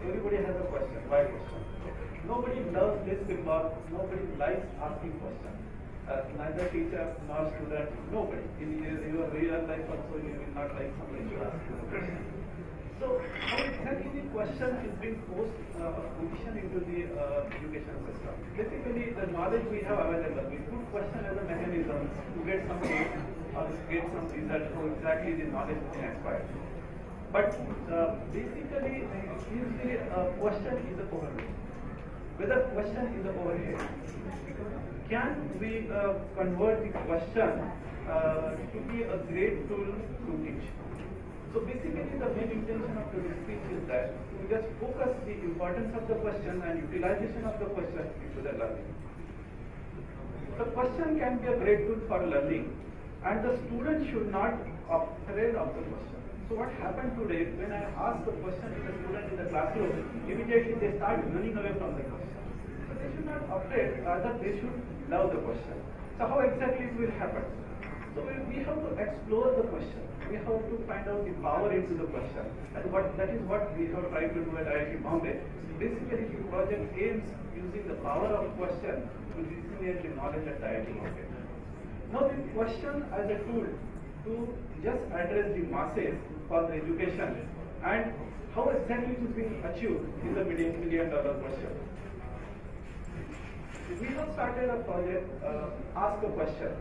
everybody has a question. Why question? Nobody loves listening or nobody likes asking questions. Neither teacher nor student, nobody. In your real life also, you will not like somebody to ask you a question. So, how exactly the question is being positioned into the education system? Basically, the knowledge we have available, we put question as a mechanism to get some aid or get some result how exactly the knowledge is being acquired. But basically, usually question is a overhead. Whether question is a overhead, can we convert the question to be a great tool to teach? So basically, the main intention of today's speech is that we just focus the importance of the question and utilization of the question into the learning. The question can be a great tool for learning, and the student should not be afraid of the question. So what happened today, when I ask the question to the student in the classroom, immediately they start running away from the question. So they should not be afraid, rather they should love the question. So how exactly it will happen? So we have to explore the question. We have to find out the power into the question. And that is what we have tried to do at IIT Bombay. Basically, the project aims using the power of question to disseminate the knowledge at IIT Bombay. Now the question as a tool to just address the masses for the education, and how exactly it is being achieved is the million-dollar question. We have started a project, Ask a Question,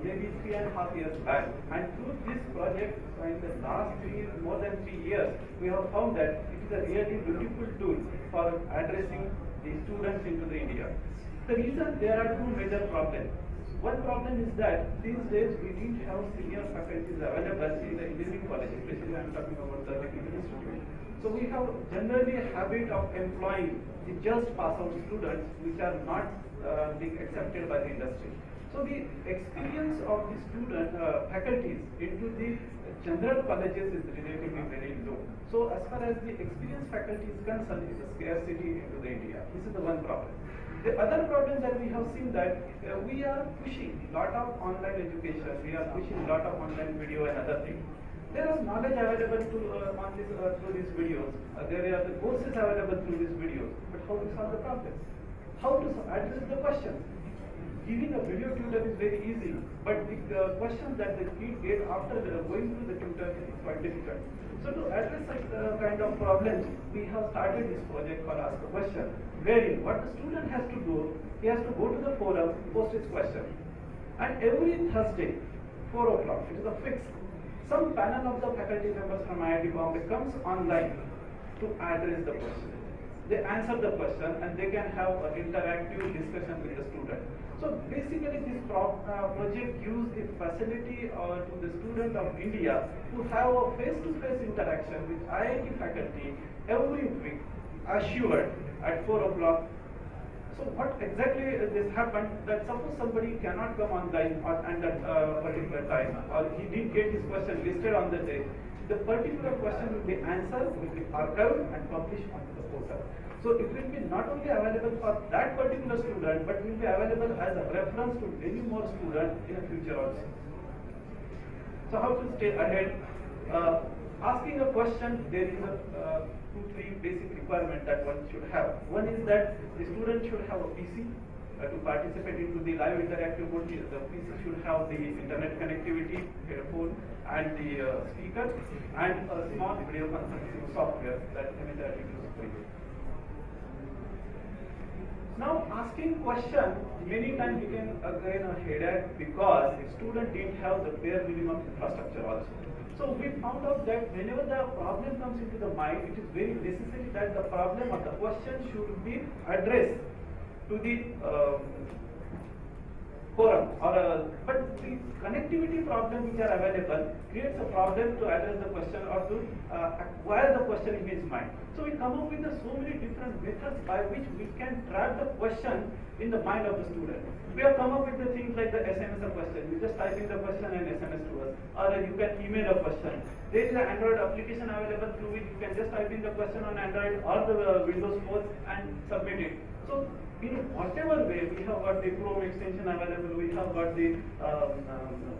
maybe 3.5 years back, and through this project, in the last more than 3 years, we have found that it is a really beautiful tool for addressing the students into the India. The reason there are two major problems. One problem is that these days we didn't have senior faculties available in the engineering college, especially I am talking about the technical institute. So we have generally a habit of employing the just pass out students which are not being accepted by the industry. So the experience of the student faculties into the general colleges is relatively very low. So as far as the experienced faculty is concerned, it is a scarcity into the India. This is the one problem. The other problem that we have seen that we are pushing a lot of online education, we are pushing a lot of online video and other things. There is knowledge available through these videos. There are the courses available through these videos. But how to solve the problem? How to address the question? Giving a video tutor is very easy, but the questions that the kid get after going through the tutor is quite difficult. So to address such kind of problems, we have started this project for Ask a Question, wherein what the student has to do, he has to go to the forum, post his question. And every Thursday, 4 o'clock, it is a fixed, some panel of the faculty members from IIT Bombay comes online to address the question. They answer the question and they can have an interactive discussion with the student. So basically this project gives the facility to the student of India to have a face-to-face interaction with IIT faculty every week, assured at 4 o'clock. So what exactly this happened, that suppose somebody cannot come online at that particular time, or he didn't get his question listed on the day, the particular question will be answered, will be archived and published onto the portal. So it will be not only available for that particular student, but will be available as a reference to many more students in the future also. So how to stay ahead? Asking a question, there is a 2-3 basic requirements that one should have. One is that the student should have a PC to participate into the live interactive mode. The PC should have the internet connectivity, phone, and the speaker, and a small video conferencing software that MHRD uses for you. Now, asking question many times became again a headache because the student didn't have the bare minimum infrastructure also. So we found out that whenever the problem comes into the mind, it is very necessary that the problem or the question should be addressed to the forum. But the connectivity problem which are available creates a problem to address the question or to acquire the question in his mind. So we come up with so many different methods by which we can trap the question in the mind of the student. We have come up with the things like the SMS question. You just type in the question and SMS to us, or you can email a question. There is an Android application available through which you can just type in the question on Android or the Windows phone and submit it. So in whatever way, we have got the Chrome extension available, we have got the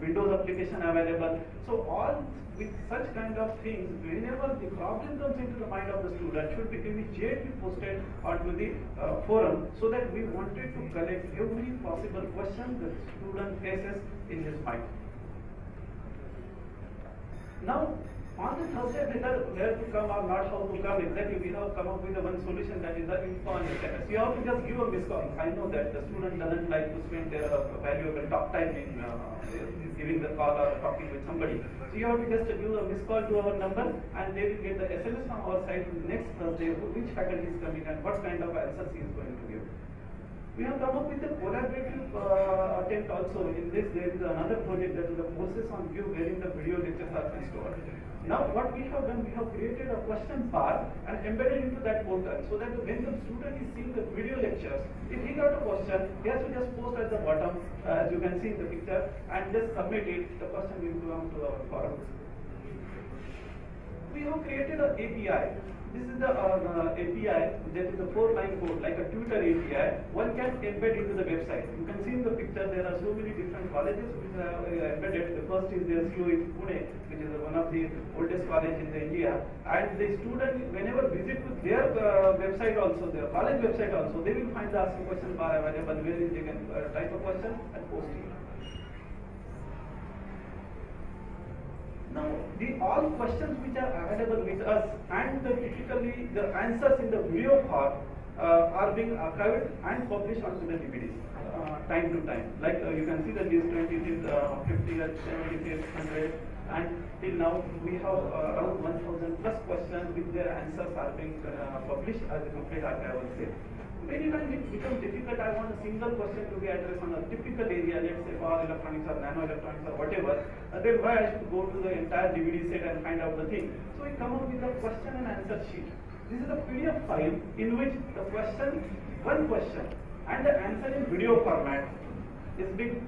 Windows application available. So all with such kind of things, whenever the problem comes into the mind of the student, should be immediately posted onto the forum, so that we wanted to collect every possible question the student faces in his mind. Now, on the Thursday, where to come or not how to come, exactly we have come up with one solution, that is the info on SMS. You have to just give a missed call. I know that the student doesn't like to spend their valuable talk time in giving the call or talking with somebody. So you have to just give a missed call to our number, and they will get the SMS from our side next Thursday, which faculty is coming and what kind of answers he is going to give. We have come up with a collaborative attempt also. In this, there is another project, that is the Courses on View, wherein the video lectures are stored. Now what we have done, we have created a question bar and embedded into that portal, so that when the student is seeing the video lectures, if he got a question, he has to just post at the bottom, as you can see in the picture, and just submit it. The question will come to our forum. We have created an API. This is the API, that is a 4-line code, like a Twitter API. One can embed into the website. You can see in the picture there are so many different colleges which are embedded. The first is the CU in Pune, which is one of the oldest college in India. And the student, whenever visit to their website also, their college website also, they will find the Ask a Question bar available, where they can type a question and post it. Now, all questions which are available with us, and typically the answers in the video form are being archived and published onto the DVDs time to time. Like you can see that these 20, 50, 70, 100, and till now we have around 1,000 plus questions with their answers are being published as a complete archive, I will say. Many times it becomes difficult. I want a single question to be addressed on a typical area, let's say power electronics or nano electronics or whatever. Then why I should go to the entire DVD set and find out the thing? So we come up with a question and answer sheet. This is a PDF file in which the question, one question, and the answer in video format is being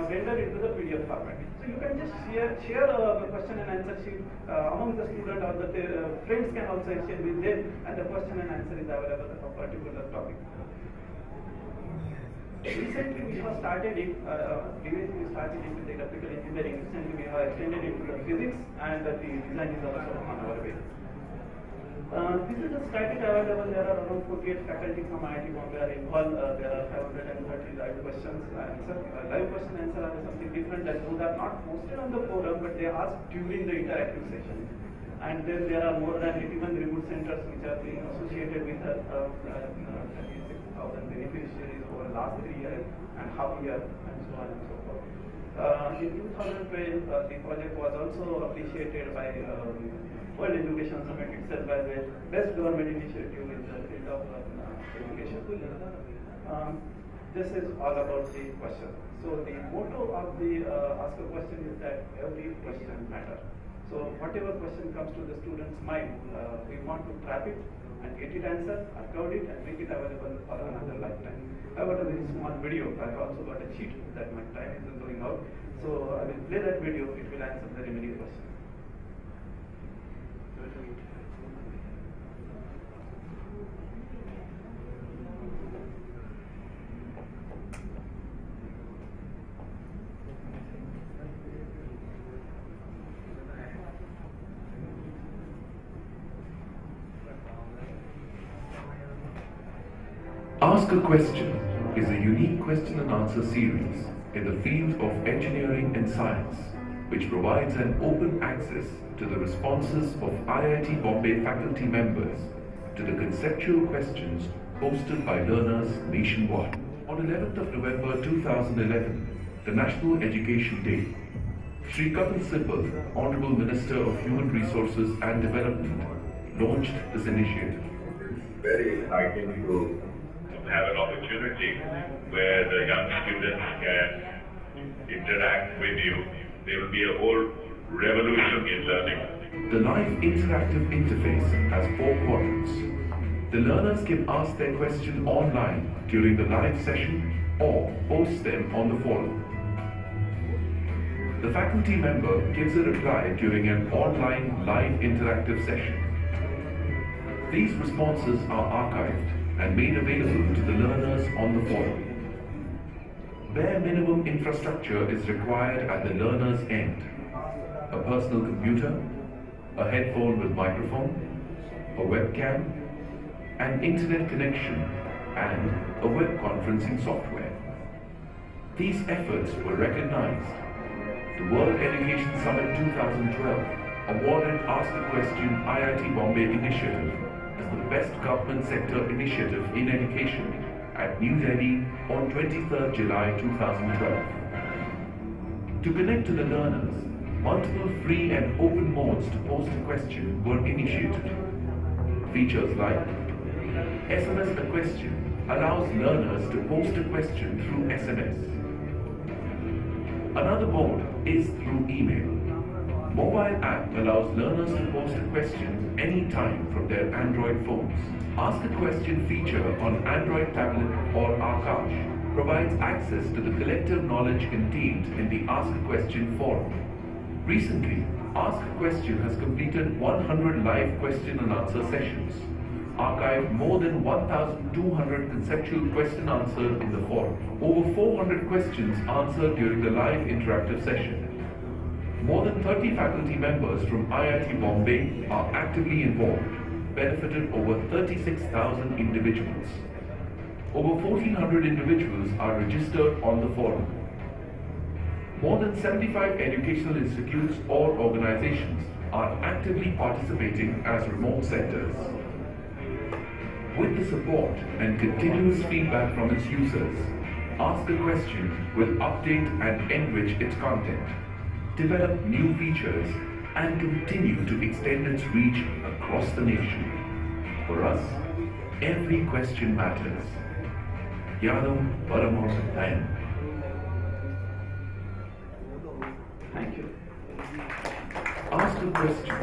rendered into the PDF format. So you can just share the question and answer sheet among the student, or the friends can also exchange with them, and the question and answer is available for a particular topic. Recently we have started it, previously we started it with the electrical engineering. Recently we have extended it to the physics, and the design is also on our way. This is a static available. There are around 48 faculty from IIT Bombay are involved. There are 530 live questions. Live question answer are something different, that those are not posted on the forum, but they are asked during the interactive session. And then there are more than 81 remote centers which are being associated with 36,000 beneficiaries over the last 3 years and half year, and so on and so forth. In 2012, the project was also appreciated by World Education Summit itself as a best government initiative in the field of education. This is all about the question. So the motto of the Ask a Question is that every question matters. So whatever question comes to the student's mind, we want to trap it and get it answered, upload it, and make it available for another lifetime. I got a very small video. I have also got a cheat that my time isn't going out. So I will play that video. It will answer the remaining question. Ask a Question is a unique question and answer series in the field of engineering and science, which provides an open access to the responses of IIT Bombay faculty members to the conceptual questions posted by learners nationwide. On 11th of November 2011, the National Education Day, Shri Kapil Sibal, Honorable Minister of Human Resources and Development, launched this initiative. Very exciting to have an opportunity where the young students can interact with you. There will be a whole revolution in learning. The live interactive interface has 4 quadrants. The learners can ask their question online during the live session or post them on the forum. The faculty member gives a reply during an online live interactive session. These responses are archived and made available to the learners on the forum. Bare minimum infrastructure is required at the learner's end: a personal computer, a headphone with microphone, a webcam, an internet connection, and a web conferencing software. These efforts were recognized. The World Education Summit 2012 awarded Ask a Question IIT Bombay Initiative as the best government sector initiative in education at New Delhi on 23rd July 2012. To connect to the learners, multiple free and open modes to post a question were initiated. Features like SMS a question allows learners to post a question through SMS. Another mode is through email. Mobile app allows learners to post a question anytime from their Android phones. Ask a Question feature on Android tablet or Aakash provides access to the collective knowledge contained in the Ask a Question forum. Recently, Ask a Question has completed 100 live question and answer sessions, archived more than 1,200 conceptual question answers in the forum, over 400 questions answered during the live interactive session. More than 30 faculty members from IIT Bombay are actively involved, benefited over 36,000 individuals. Over 1,400 individuals are registered on the forum. More than 75 educational institutes or organizations are actively participating as remote centers. With the support and continuous feedback from its users, Ask a Question will update and enrich its content, develop new features, and continue to extend its reach across the nation. For us, every question matters. Yadam Paramos Dayam. Thank you. Ask a Question